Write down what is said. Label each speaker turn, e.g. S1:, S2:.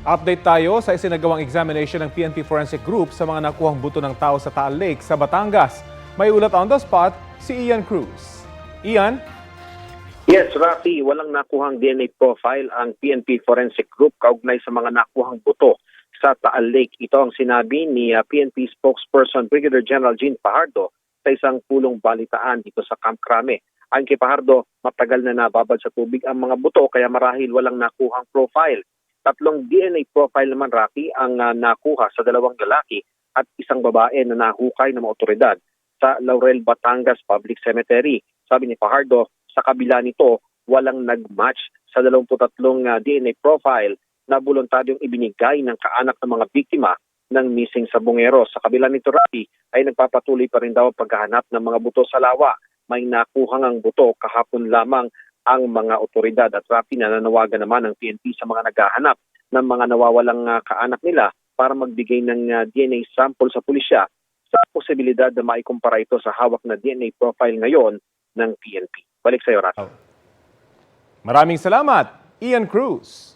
S1: Update tayo sa isinagawang examination ng PNP Forensic Group sa mga nakuhang buto ng tao sa Taal Lake sa Batangas. May ulat on the spot si Ian Cruz. Ian?
S2: Yes, Rafi, walang nakuhang DNA profile ang PNP Forensic Group kaugnay sa mga nakuhang buto sa Taal Lake. Ito ang sinabi ni PNP spokesperson Brigadier General Jean Fajardo sa isang pulong balitaan dito sa Camp Crame. Ayon kay Fajardo, matagal na nababad sa tubig ang mga buto kaya marahil walang nakuhang profile. 3 DNA profile naman, Rafi, ang nakuha sa 2 lalaki at isang babae na nahukay ng mga otoridad sa Laurel, Batangas Public Cemetery. Sabi ni Fajardo, sa kabila nito, walang nag-match sa 23 DNA profile na voluntaryong ibinigay ng kaanak ng mga biktima ng missing sa Bungero. Sa kabila nito, Rafi, ay nagpapatuloy pa rin daw ang paghahanap ng mga buto sa lawa. May nakuhang ang buto kahapon lamang ang mga otoridad at Rafi, nananawagan naman ng PNP sa mga naghahanap ng mga nawawalang kaanak nila para magbigay ng DNA sample sa pulisya sa posibilidad na maikumpara ito sa hawak na DNA profile ngayon ng PNP. Balik sa iyo, Rafi.
S1: Maraming salamat, Ian Cruz.